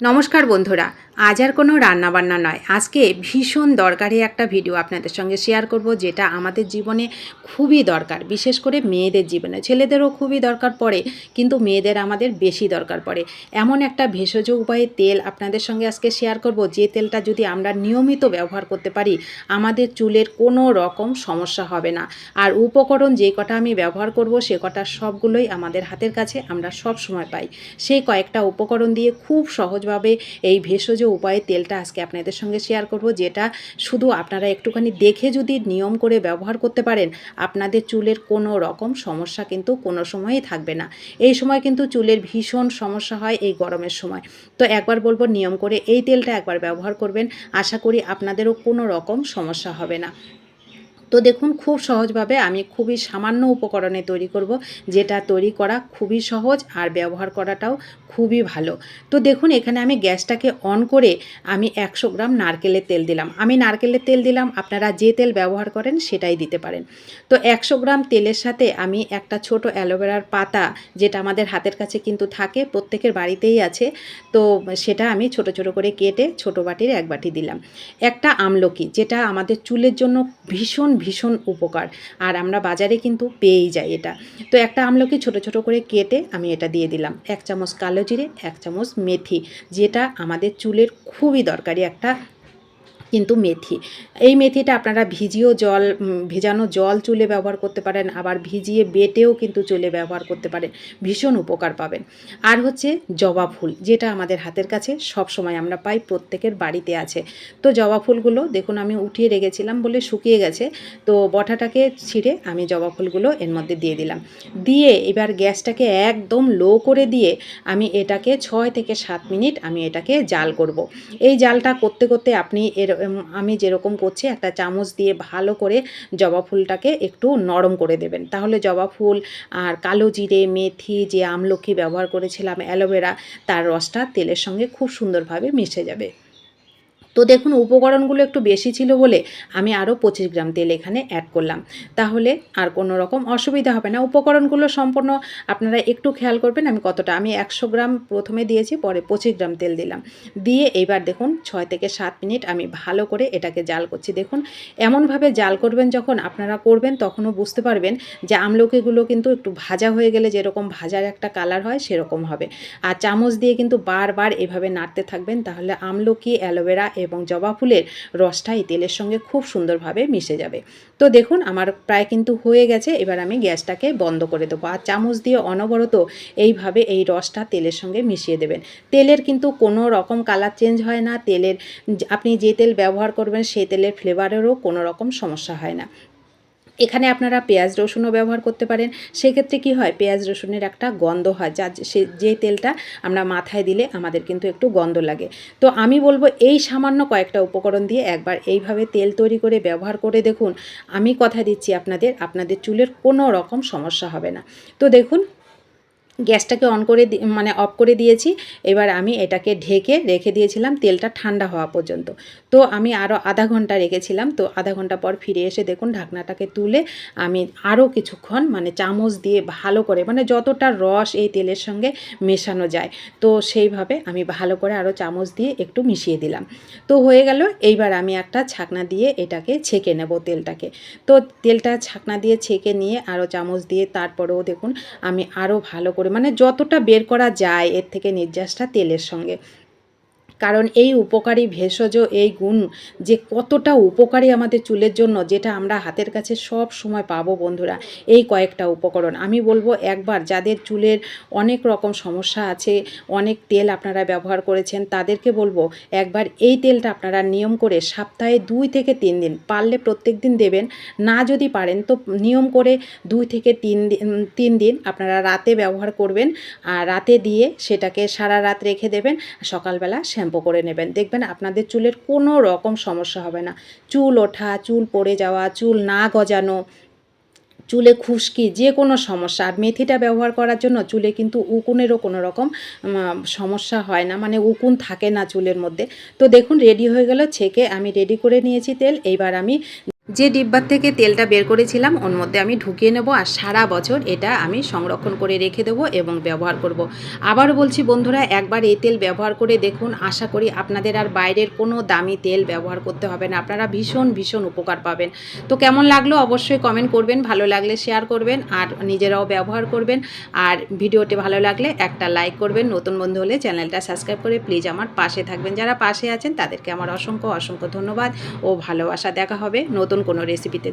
নমস্কার বন্ধুরা, আজ আর কোনো রান্নাবান্না নয়, আজকে ভীষণ দরকারি একটা ভিডিও আপনাদের সঙ্গে শেয়ার করব, যেটা আমাদের জীবনে খুবই দরকার। বিশেষ করে মেয়েদের জীবনে, ছেলেদেরও খুবই দরকার পড়ে, কিন্তু মেয়েদের আমাদের বেশি দরকার পড়ে। এমন একটা ভেষজ উপায়ে তেল আপনাদের সঙ্গে আজকে শেয়ার করব, যে তেলটা যদি আমরা নিয়মিত ব্যবহার করতে পারি, আমাদের চুলের কোনো রকম সমস্যা হবে না। আর উপকরণ যে কটা আমি ব্যবহার করব, সে কটা সবগুলোই আমাদের হাতের কাছে আমরা সব সময় পাই। সেই কয়েকটা উপকরণ দিয়ে খুব সহজভাবে এই ভেষজ উপায়ে তেলটা আজকে আপনাদের সঙ্গে শেয়ার করব, যেটা শুধু আপনারা একটুখানি দেখে যদি নিয়ম করে ব্যবহার করতে পারেন, আপনাদের চুলের কোনো রকম সমস্যা কিন্তু কোনো সময়ই থাকবে না। এই সময় কিন্তু চুলের ভীষণ সমস্যা হয় এই গরমের সময়। তো একবার বলবো, নিয়ম করে এই তেলটা একবার ব্যবহার করবেন, আশা করি আপনাদেরও কোনো রকম সমস্যা হবে না। তো দেখুন, খুব সহজভাবে আমি খুবই সামান্য উপকরণে তৈরি করব, যেটা তৈরি করা খুবই সহজ আর ব্যবহার করাটাও খুবই ভালো। তো দেখুন, এখানে আমি গ্যাসটাকে অন করে আমি 100 গ্রাম নারকেলের তেল দিলাম। আমি নারকেলের তেল দিলাম, আপনারা যে তেল ব্যবহার করেন সেটাই দিতে পারেন। তো 100 গ্রাম তেলের সাথে আমি একটা ছোট অ্যালোভেরার পাতা, যেটা আমাদের হাতের কাছে কিন্তু থাকে, প্রত্যেকের বাড়িতেই আছে, তো সেটা আমি ছোট ছোট করে কেটে ছোট বাটির 1 বাটি দিলাম। একটা আমলকি, যেটা আমাদের চুলের জন্য ভীষণ ভীষণ উপকার, আর আমরা বাজারে কিন্তু পেয়েই যাই এটা। তো একটা আমলকি ছোট ছোট করে কেটে আমি এটা দিয়ে দিলাম। 1 চামচ কালো জিরে, 1 চামচ মেথি, যেটা আমাদের চুলের খুবই দরকারি একটা কিন্তু মেথি। এই মেথিটা আপনারা ভেজানো জল চুলে ব্যবহার করতে পারেন, আবার ভিজিয়ে বেটেও কিন্তু চুলে ব্যবহার করতে পারেন, ভীষণ উপকার পাবেন। আর হচ্ছে জবা ফুল, যেটা আমাদের হাতের কাছে সব সময় আমরা পাই, প্রত্যেকের বাড়িতে আছে। তো জবা ফুলগুলো দেখুন, আমি উঠিয়ে রেখেছিলাম বলে শুকিয়ে গেছে, তো বটাটাকে ছিঁড়ে আমি জবা ফুলগুলো এর মধ্যে দিয়ে দিলাম। দিয়ে এবার গ্যাসটাকে একদম লো করে দিয়ে আমি এটাকে 6 থেকে 7 মিনিট আমি এটাকে জাল করব। এই জালটা করতে করতে আপনি আমি যেরকম করছি, একটা চামচ দিয়ে ভালো করে জবা ফুলটাকে একটু নরম করে দেবেন, তাহলে জবা ফুল আর কালো জিরে, মেথি, যে আমলকি ব্যবহার করেছিলাম, অ্যালোভেরা, তার রসটা তেলের সঙ্গে খুব সুন্দরভাবে মিশে যাবে। তো দেখুন, উপকরণগুলো একটু বেশি ছিল বলে আমি আরও 25 গ্রাম তেল এখানে অ্যাড করলাম, তাহলে আর কোনো রকম অসুবিধা হবে না। উপকরণগুলো সম্পূর্ণ আপনারা একটু খেয়াল করবেন, আমি 100 গ্রাম প্রথমে দিয়েছি, পরে 25 গ্রাম তেল দিলাম। দিয়ে এবার দেখুন 6 থেকে 7 মিনিট আমি ভালো করে এটাকে জাল করছি। দেখুন, এমনভাবে জাল করবেন, যখন আপনারা করবেন তখনও বুঝতে পারবেন যে আমলকিগুলো কিন্তু একটু ভাজা হয়ে গেলে যেরকম ভাজার একটা কালার হয়, সেরকম হবে। আর চামচ দিয়ে কিন্তু বারবার এভাবে নাড়তে থাকবেন, তাহলে আমলকি, অ্যালোভেরা এবং জবা ফুলের রসটা এই তেলের সঙ্গে খুব সুন্দরভাবে মিশে যাবে। তো দেখুন, আমার প্রায় কিন্তু হয়ে গেছে। এবার আমি গ্যাসটাকে বন্ধ করে দেবো, আর চামচ দিয়ে অনবরত এইভাবে এই রসটা তেলের সঙ্গে মিশিয়ে দেবেন। তেলের কিন্তু কোনো রকম কালার চেঞ্জ হয় না, আপনি যে তেল ব্যবহার করবেন সেই তেলের ফ্লেভারেরও কোনো রকম সমস্যা হয় না। এখানে আপনারা পেঁয়াজ রসুনও ব্যবহার করতে পারেন। সেক্ষেত্রে কি হয়, পেঁয়াজ রসুনের একটা গন্ধ হয়, যে তেলটা আমরা মাথায় দিলে আমাদের কিন্তু একটু গন্ধ লাগে। তো আমি বলবো, এই সামান্য কয়েকটা উপকরণ দিয়ে একবার এইভাবে তেল তৈরি করে ব্যবহার করে দেখুন। আমি কথা দিচ্ছি, আপনাদের চুলের কোনো রকম সমস্যা হবে না। তো দেখুন, গ্যাসটাকে অফ করে দিয়েছি। এবার আমি এটাকে ঢেকে রেখে দিয়েছিলাম তেলটা ঠান্ডা হওয়া পর্যন্ত। তো আমি আরও আধা ঘন্টা রেখেছিলাম। তো আধা ঘন্টা পর ফিরে এসে দেখুন, ঢাকনাটাকে তুলে আমি আরও কিছুক্ষণ চামচ দিয়ে ভালো করে, যতটা রস এই তেলের সঙ্গে মেশানো যায়, তো সেইভাবে আমি ভালো করে আরও চামচ দিয়ে একটু মিশিয়ে দিলাম। তো হয়ে গেল। এইবার আমি একটা ছাকনা দিয়ে এটাকে ছেঁকে নেব তেলটাকে। তো তেলটা ছাকনা দিয়ে ছেঁকে নিয়ে আরও চামচ দিয়ে, তারপরেও দেখুন আমি আরও ভালো করে, যতটা বের করা যায় এর থেকে নির্যাসটা তেলের সঙ্গে, কারণ এই উপকারী ভেষজ এই গুণ যে কতটা উপকারী আমাদের চুলের জন্য, যেটা আমরা হাতের কাছে সব সময় পাবো বন্ধুরা। এই কয়েকটা উপকরণ আমি বলবো, একবার যাদের চুলের অনেক রকম সমস্যা আছে, অনেক তেল আপনারা ব্যবহার করেছেন, তাদেরকে বলবো একবার এই তেলটা আপনারা নিয়ম করে সপ্তাহে 2 থেকে 3 দিন, পারলে প্রত্যেক দিন দেবেন, না যদি পারেন তো নিয়ম করে 2 থেকে 3 দিন আপনারা রাতে ব্যবহার করবেন। আর রাতে দিয়ে সেটাকে সারা রাত রেখে দেবেন, সকালবেলা শ্যাম্পু করে নেবেন। দেখবেন আপনাদের চুলের কোনো রকম সমস্যা হবে না। চুল ওঠা, চুল পড়ে যাওয়া, চুল না গজানো, চুলে খুশকি, যে কোনো সমস্যা। আর মেথিটা ব্যবহার করার জন্য চুলে কিন্তু উকুনেরও কোনো রকম সমস্যা হয় না, উকুন থাকে না চুলের মধ্যে। তো দেখুন, রেডি হয়ে গেল, ছেঁকে আমি রেডি করে নিয়েছি তেল। এইবার আমি যে ডিব্বার থেকে তেলটা বের করেছিলাম ওর মধ্যে আমি ঢুকিয়ে নেব, আর সারা বছর এটা আমি সংরক্ষণ করে রেখে দেবো এবং ব্যবহার করব। আবারও বলছি বন্ধুরা, একবার এই তেল ব্যবহার করে দেখুন, আশা করি আপনাদের আর বাইরের কোনো দামি তেল ব্যবহার করতে হবে না, আপনারা ভীষণ ভীষণ উপকার পাবেন। তো কেমন লাগলো অবশ্যই কমেন্ট করবেন, ভালো লাগলে শেয়ার করবেন আর নিজেরাও ব্যবহার করবেন। আর ভিডিওটি ভালো লাগলে একটা লাইক করবেন, নতুন বন্ধু হলে চ্যানেলটা সাবস্ক্রাইব করে প্লিজ আমার পাশে থাকবেন। যারা পাশে আছেন তাদেরকে আমার অসংখ্য অসংখ্য ধন্যবাদ ও ভালোবাসা। দেখা হবে নতুন কোনো রেসিপিতে।